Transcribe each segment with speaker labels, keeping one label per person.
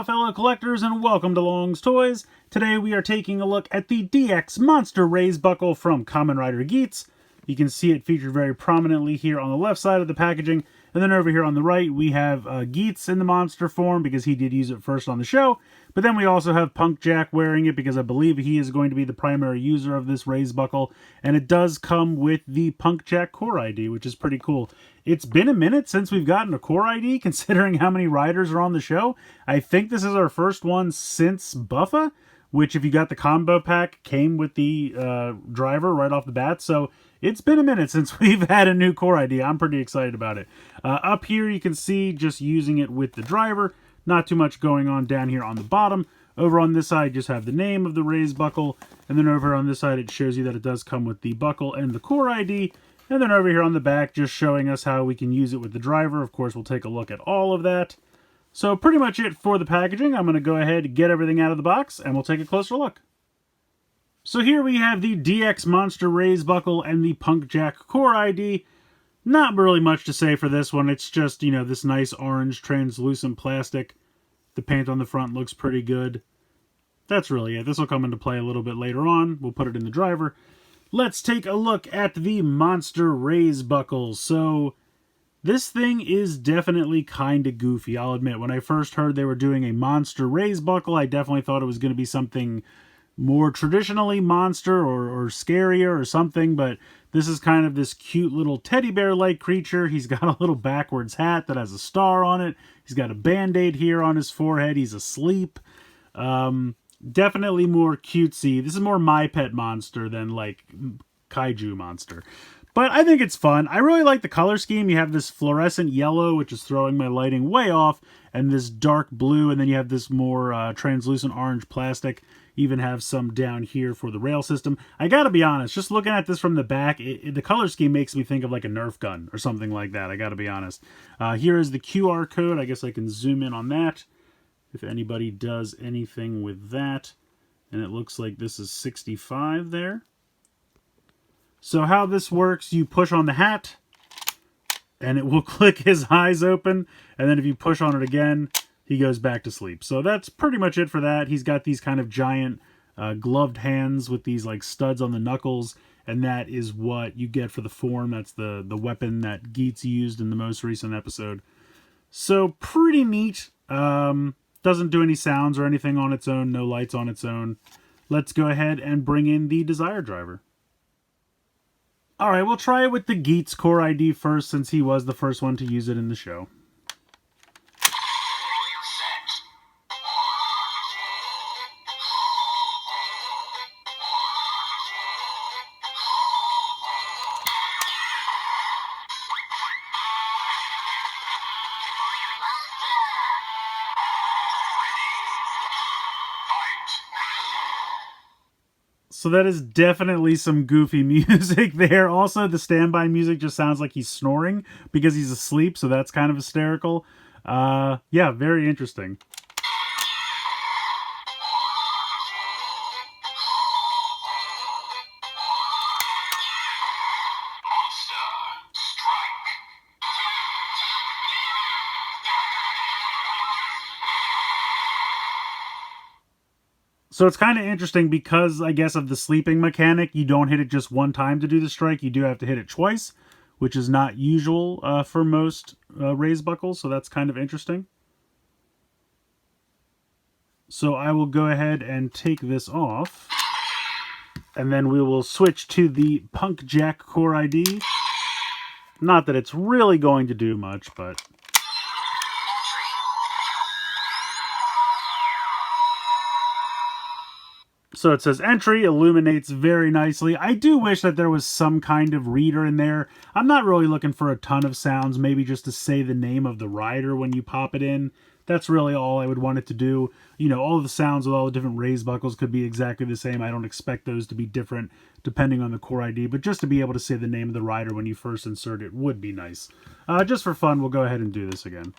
Speaker 1: up, fellow collectors, and welcome to Long's Toys. Today we are taking a look at the DX Monster Raise Buckle from Kamen Rider Geats. You can see it featured very prominently here on the left side of the packaging, and then over here on the right we have Geats in the monster form because he did use it first on the show, but then we also have Punk Jack wearing it because I believe he is going to be the primary user of this Raise Buckle, and it does come with the Punk Jack core ID, which is pretty cool. It's been a minute since we've gotten a core ID, considering how many riders are on the show. I think this is our first one since Buffa, which, if you got the combo pack, came with the driver right off the bat. So it's been a minute since we've had a new core ID. I'm pretty excited about it. Up here you can see just using it with the driver. Not too much going on down here on the bottom. Over on this side, just have the name of the Raise Buckle. And then over on this side, it shows you that it does come with the buckle and the core ID. And then over here on the back, just showing us how we can use it with the driver. Of course, we'll take a look at all of that. So pretty much it for the packaging. I'm going to go ahead and get everything out of the box, and we'll take a closer look. So here we have the DX Monster Raise Buckle and the Punk Jack Core ID. Not really much to say for this one. It's just, you know, this nice orange translucent plastic. The paint on the front looks pretty good. That's really it. This will come into play a little bit later on. We'll put it in the driver. Let's take a look at the Monster Raise Buckle. So this thing is definitely kind of goofy, I'll admit. When I first heard they were doing a Monster Raise Buckle, I definitely thought it was going to be something more traditionally monster or scarier or something, but this is kind of this cute little teddy bear-like creature. He's got a little backwards hat that has a star on it. He's got a band-aid here on his forehead. He's asleep. Definitely more cutesy. This is more My Pet Monster than like Kaiju Monster. But I think it's fun. I really like the color scheme. You have this fluorescent yellow, which is throwing my lighting way off, and this dark blue, and then you have this more translucent orange plastic. Even have some down here for the rail system. I gotta be honest, just looking at this from the back, the color scheme makes me think of like a Nerf gun or something like that. I gotta be honest. Here is the QR code. I guess I can zoom in on that if anybody does anything with that. And it looks like this is 65 there. So how this works, you push on the hat, and it will click his eyes open. And then if you push on it again, he goes back to sleep. So that's pretty much it for that. He's got these kind of giant gloved hands with these like studs on the knuckles. And that is what you get for the form. That's the weapon that Geats used in the most recent episode. So pretty neat. Doesn't do any sounds or anything on its own. No lights on its own. Let's go ahead and bring in the Desire driver. Alright, we'll try it with the Geats core ID first, since he was the first one to use it in the show. So that is definitely some goofy music there. Also, the standby music just sounds like he's snoring because he's asleep, so that's kind of hysterical. Yeah, very interesting. So it's kind of interesting because, I guess, of the sleeping mechanic. You don't hit it just one time to do the strike. You do have to hit it twice, which is not usual for most Raise Buckles. So that's kind of interesting. So I will go ahead and take this off. And then we will switch to the Punk Jack core ID. Not that it's really going to do much, but... So it says entry, illuminates very nicely. I do wish that there was some kind of reader in there. I'm not really looking for a ton of sounds, maybe just to say the name of the rider when you pop it in. That's really all I would want it to do. You know, all the sounds with all the different Raise Buckles could be exactly the same. I don't expect those to be different depending on the core ID, but just to be able to say the name of the rider when you first insert it would be nice. Just for fun, we'll go ahead and do this again.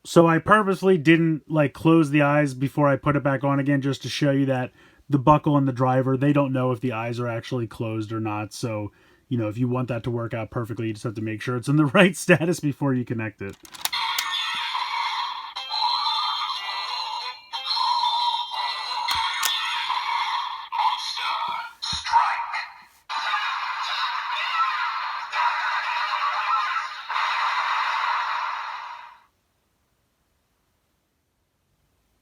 Speaker 1: So I purposely didn't like close the eyes before I put it back on again, just to show you that the buckle and the driver, they don't know if the eyes are actually closed or not. So, you know, if you want that to work out perfectly, you just have to make sure it's in the right status before you connect it.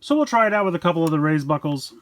Speaker 1: So we'll try it out with a couple of the raised buckles.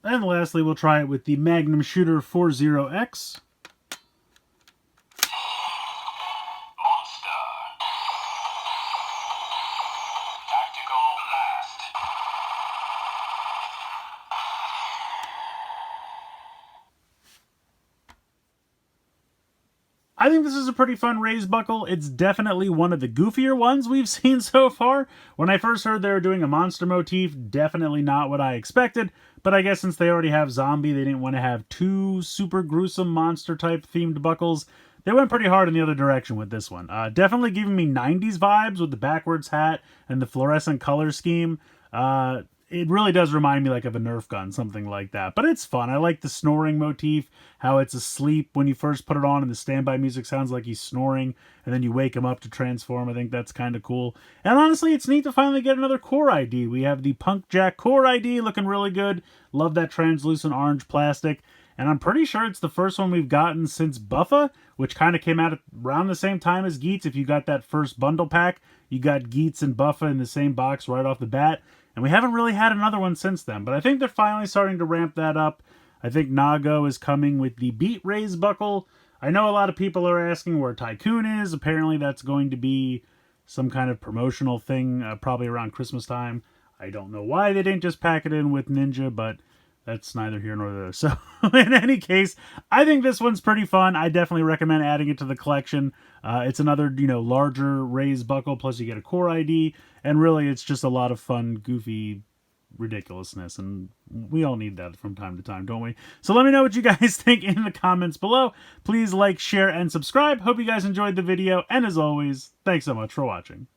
Speaker 1: And lastly, we'll try it with the Magnum Shooter 40X. I think this is a pretty fun raised buckle. It's definitely one of the goofier ones we've seen so far. When I first heard they were doing a monster motif, definitely not what I expected. But I guess since they already have zombie, they didn't want to have two super gruesome monster type themed buckles. They went pretty hard in the other direction with this one. Definitely giving me 90s vibes with the backwards hat and the fluorescent color scheme. it really does remind me like of a Nerf gun, something like that. But it's fun. I like the snoring motif, how it's asleep when you first put it on and the standby music sounds like he's snoring, and then you wake him up to transform. I think that's kind of cool. And honestly, it's neat to finally get another core ID. We have the Punk Jack core ID looking really good. Love that translucent orange plastic. And I'm pretty sure it's the first one we've gotten since Buffa, which kind of came out around the same time as Geats. If you got that first bundle pack, you got Geats and Buffa in the same box right off the bat. And we haven't really had another one since then. But I think they're finally starting to ramp that up. I think Nago is coming with the Beat Raise buckle. I know a lot of people are asking where Tycoon is. Apparently that's going to be some kind of promotional thing, probably around Christmas time. I don't know why they didn't just pack it in with Ninja, but that's neither here nor there. So in any case, I think this one's pretty fun. I definitely recommend adding it to the collection. It's another, larger raised buckle, plus you get a core ID, and really it's just a lot of fun, goofy ridiculousness, and we all need that from time to time, don't we? So let me know what you guys think in the comments below. Please like, share, and subscribe. Hope you guys enjoyed the video, and as always, thanks so much for watching.